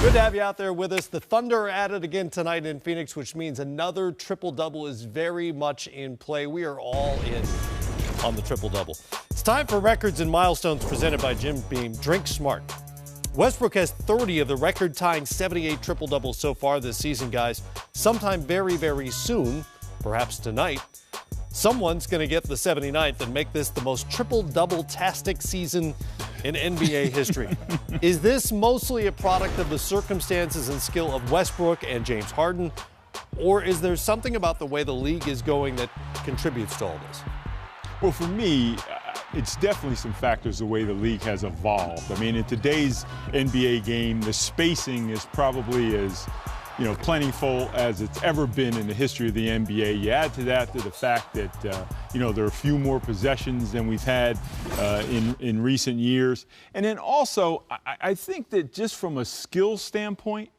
Good to have you out there with us. The Thunder are at it again tonight in Phoenix, which means another triple-double is very much in play. We are all in on the triple-double. It's time for records and milestones presented by Jim Beam. Drink smart. Westbrook has 30 of the record-tying 78 triple-doubles so far this season, guys. Sometime very, very soon, perhaps tonight, someone's going to get the 79th and make this the most triple-double-tastic season in NBA history. Is this mostly a product of the circumstances and skill of Westbrook and James Harden, or is there something about the way the league is going that contributes to all this? Well, for me, it's definitely some factors the way the league has evolved. I mean, in today's NBA game, the spacing is probably as plentiful as it's ever been in the history of the NBA. You add to that the fact that, there are a few more possessions than we've had in recent years. And then also, I think that just from a skill standpoint,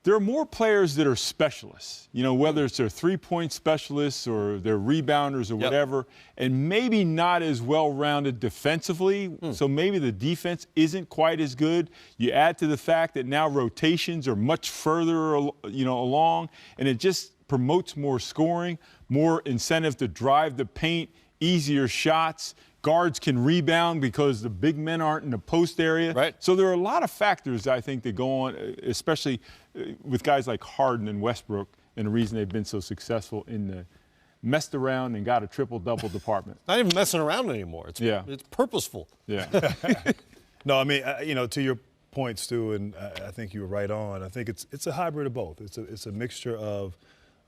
there are more players that are specialists, whether it's their three-point specialists or their rebounders or whatever, and maybe not as well-rounded defensively. So maybe the defense isn't quite as good. You add to the fact that now rotations are much further, along, and it just promotes more scoring, more incentive to drive the paint, easier shots. Guards can rebound because the big men aren't in the post area. Right. So there are a lot of factors, I think, that go on, especially with guys like Harden and Westbrook, and the reason they've been so successful in the messed around and got a triple-double department. Not even messing around anymore. It's purposeful. Yeah. No, I mean, to your point, Stu, and I think you were right on. I think it's a hybrid of both. It's a mixture of,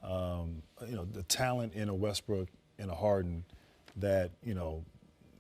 the talent in a Westbrook and a Harden that,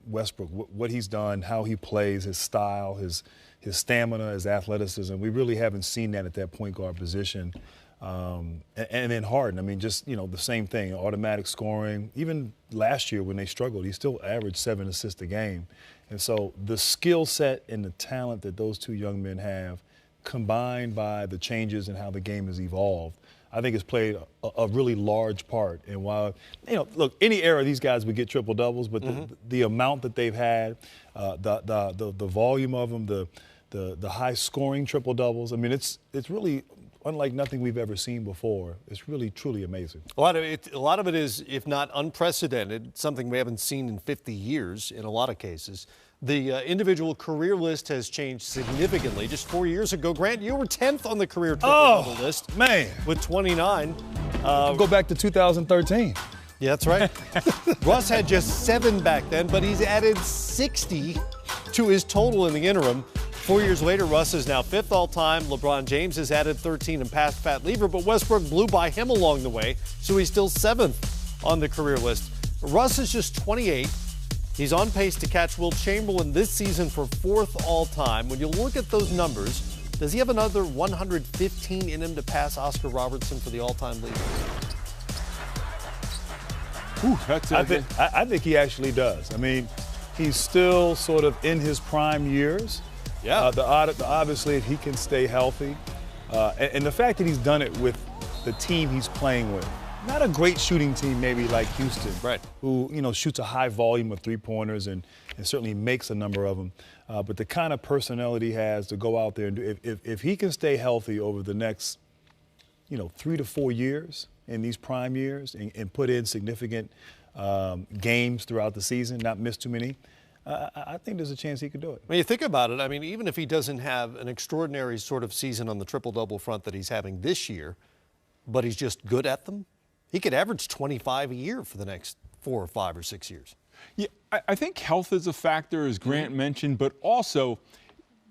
Westbrook, what he's done, how he plays, his style, his stamina, his athleticism. We really haven't seen that at that point guard position. And then Harden, I mean, just, the same thing, automatic scoring. Even last year when they struggled, he still averaged 7 assists a game. And so the skill set and the talent that those two young men have, combined by the changes in how the game has evolved, I think it's played a really large part. And while, look, any era these guys would get triple doubles, but the amount that they've had, the volume of them, the high scoring triple doubles, I mean, it's really unlike nothing we've ever seen before. It's really, truly amazing. A lot of it is, if not unprecedented, something we haven't seen in 50 years in a lot of cases. The individual career list has changed significantly. Just 4 years ago, Grant, you were 10th on the career triple-double list. Man. With 29. Go back to 2013. Yeah, that's right. Russ had just 7 back then, but he's added 60 to his total in the interim. 4 years later, Russ is now 5th all-time. LeBron James has added 13 and passed Pat Lever, but Westbrook blew by him along the way, so he's still 7th on the career list. Russ is just 28. He's on pace to catch Wilt Chamberlain this season for 4th all-time. When you look at those numbers, does he have another 115 in him to pass Oscar Robertson for the all-time lead? I think he actually does. I mean, he's still sort of in his prime years. Yeah. Obviously, if he can stay healthy, and the fact that he's done it with the team he's playing with. Not a great shooting team maybe like Houston, right? Who, shoots a high volume of three-pointers and certainly makes a number of them. But the kind of personality he has to go out there and do, if he can stay healthy over the next, 3 to 4 years in these prime years and put in significant games throughout the season, not miss too many, I think there's a chance he could do it. When you think about it, I mean, even if he doesn't have an extraordinary sort of season on the triple-double front that he's having this year, but he's just good at them, he could average 25 a year for the next 4 or 5 or 6 years. Yeah, I think health is a factor, as Grant mentioned, but also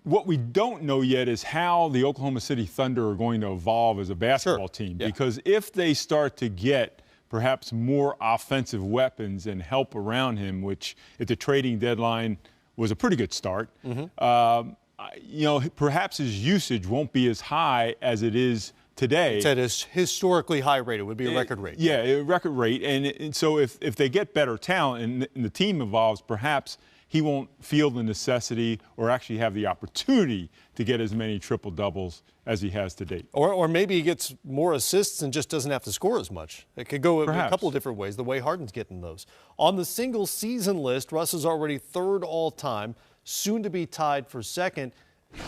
what we don't know yet is how the Oklahoma City Thunder are going to evolve as a basketball team. Yeah. Because if they start to get perhaps more offensive weapons and help around him, which at the trading deadline was a pretty good start, perhaps his usage won't be as high as it is today. It's at a historically high rate. It would be a record rate. Yeah, a record rate. And so if they get better talent and the team evolves, perhaps he won't feel the necessity or actually have the opportunity to get as many triple-doubles as he has to date. Or maybe he gets more assists and just doesn't have to score as much. It could go a couple of different ways, the way Harden's getting those. On the single-season list, Russ is already 3rd all-time, soon to be tied for 2nd.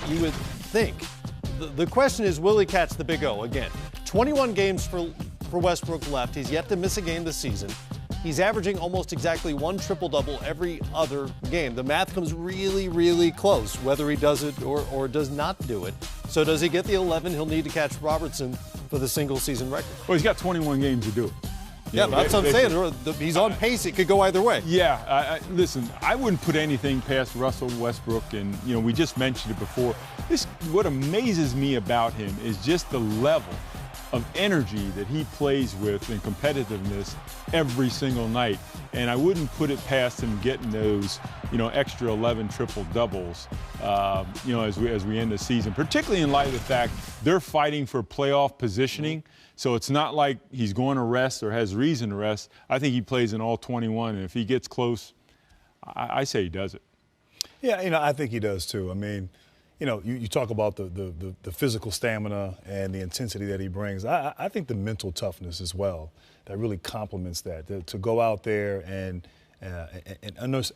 You would think the question is, will he catch the big O again? 21 games for Westbrook left. He's yet to miss a game this season. He's averaging almost exactly one triple-double every other game. The math comes really, really close, whether he does it or does not do it. So does he get the 11 he'll need to catch Robertson for the single-season record? Well, he's got 21 games to do it. Yeah, but that's what I'm saying. He's on pace. It could go either way. Yeah, listen, I wouldn't put anything past Russell Westbrook, and we just mentioned it before. What amazes me about him is just the level of energy that he plays with and competitiveness every single night. And I wouldn't put it past him getting those, extra 11 triple doubles, as we end the season, particularly in light of the fact they're fighting for playoff positioning. So it's not like he's going to rest or has reason to rest. I think he plays in all 21, and if he gets close, I say he does it. Yeah, I think he does too. I mean, you talk about the physical stamina and the intensity that he brings. I think the mental toughness as well that really complements that. To go out there and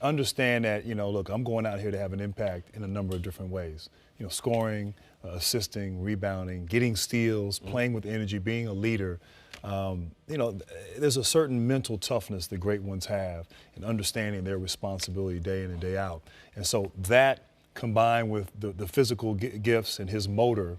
understand that, look, I'm going out here to have an impact in a number of different ways. Scoring, assisting, rebounding, getting steals, playing with energy, being a leader. There's a certain mental toughness that great ones have in understanding their responsibility day in and day out. And so that combined with the physical gifts and his motor,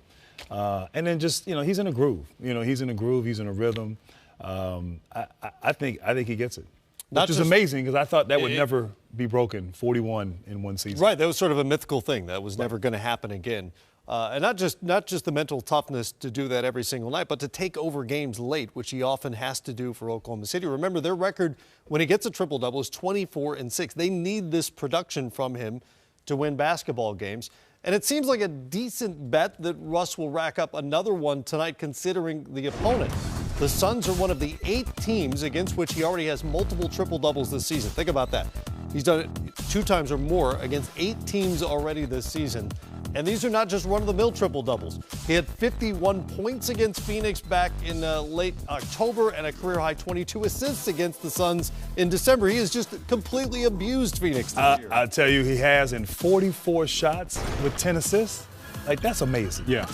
and then just, he's in a groove. He's in a groove, he's in a rhythm. I think he gets it. Which is amazing because I thought that would never be broken, 41 in one season. Right, that was sort of a mythical thing. That was never going to happen again. And not just the mental toughness to do that every single night, but to take over games late, which he often has to do for Oklahoma City. Remember, their record when he gets a triple-double is 24-6. They need this production from him to win basketball games. And it seems like a decent bet that Russ will rack up another one tonight considering the opponent. The Suns are one of the 8 teams against which he already has multiple triple-doubles this season. Think about that. He's done it 2 times or more against 8 teams already this season. And these are not just run-of-the-mill triple-doubles. He had 51 points against Phoenix back in late October and a career-high 22 assists against the Suns in December. He has just completely abused Phoenix this year. I'll tell you, he has in 44 shots with 10 assists. That's amazing. Yeah.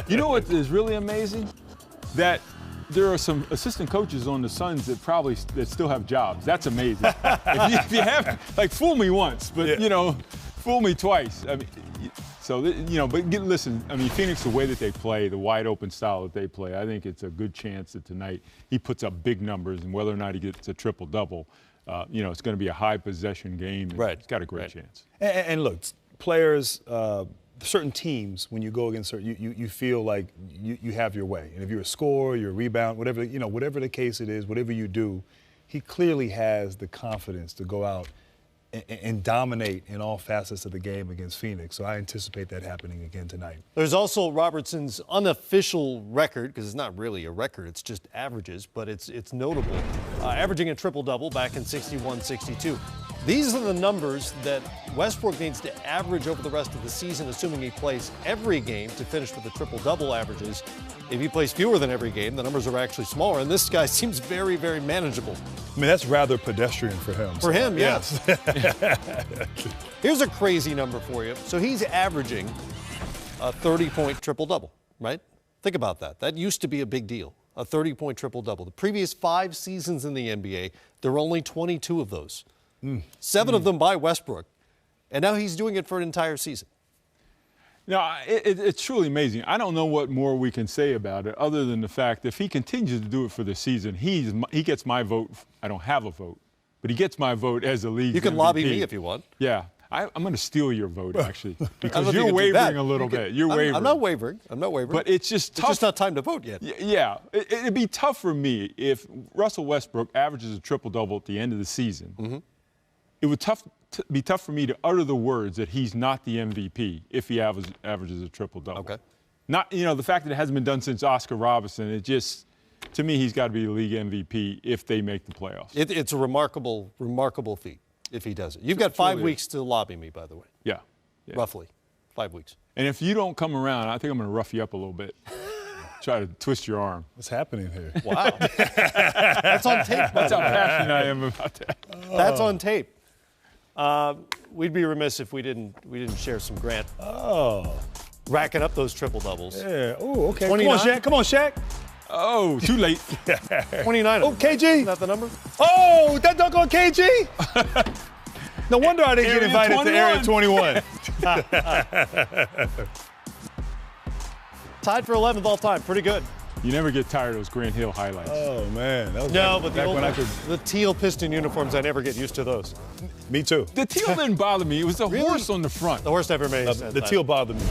You know what is really amazing? That there are some assistant coaches on the Suns that still have jobs. That's amazing. if you have, fool me once, but, fool me twice. I mean, listen, Phoenix, the way that they play, the wide open style that they play, I think it's a good chance that tonight he puts up big numbers, and whether or not he gets a triple-double, it's going to be a high possession game. Right. He's got a great chance. And look, players, certain teams, when you go against certain, you feel like you have your way. And if you're a scorer, you're a rebound, whatever the case it is, whatever you do, he clearly has the confidence to go out and dominate in all facets of the game against Phoenix. So I anticipate that happening again tonight. There's also Robertson's unofficial record, because it's not really a record, it's just averages, but it's notable. Averaging a triple-double back in 61-62. These are the numbers that Westbrook needs to average over the rest of the season, assuming he plays every game to finish with the triple-double averages. If he plays fewer than every game, the numbers are actually smaller, and this guy seems very, very manageable. I mean, that's rather pedestrian for him. For him, yes. Here's a crazy number for you. So he's averaging a 30-point triple-double, right? Think about that. That used to be a big deal, a 30-point triple-double. The previous 5 seasons in the NBA, there were only 22 of those. 7 of them by Westbrook, and now he's doing it for an entire season. No, it's truly amazing. I don't know what more we can say about it other than the fact that if he continues to do it for the season, he gets my vote. I don't have a vote, but he gets my vote as the league. You can MVP. Lobby me if you want. Yeah, I'm going to steal your vote, actually, because you're wavering a little bit. You're wavering. I'm not wavering. I'm not wavering. But it's just tough. It's just not time to vote yet. Yeah, it'd be tough for me if Russell Westbrook averages a triple-double at the end of the season. It would be tough for me to utter the words that he's not the MVP if he averages a triple-double. Okay. Not, the fact that it hasn't been done since Oscar Robertson, it just, to me, he's got to be the league MVP if they make the playoffs. It's a remarkable, remarkable feat if he does it. You've got 5 weeks to lobby me, by the way. Yeah. Roughly 5 weeks. And if you don't come around, I think I'm going to rough you up a little bit. Try to twist your arm. What's happening here? Wow. That's on tape. That's how passionate I am about that. That's on tape. We'd be remiss if we didn't share some Grant. Oh. racking up those triple doubles. Yeah. Oh, okay. 29? Come on, Shaq. Come on, Shaq. Oh, too late. 29. Oh, KG. Isn't that the number? Oh, that dunk on KG? No wonder I didn't get Area invited 21. to Area 21. Tied for 11th all time. Pretty good. You never get tired of those Grant Hill highlights. Oh, man. That was No, back, but the, back old, when I could. the teal piston uniforms, I never get used to those. Me too. The teal didn't bother me. It was the horse on the front. The horse never made any sense. The teal bothered me.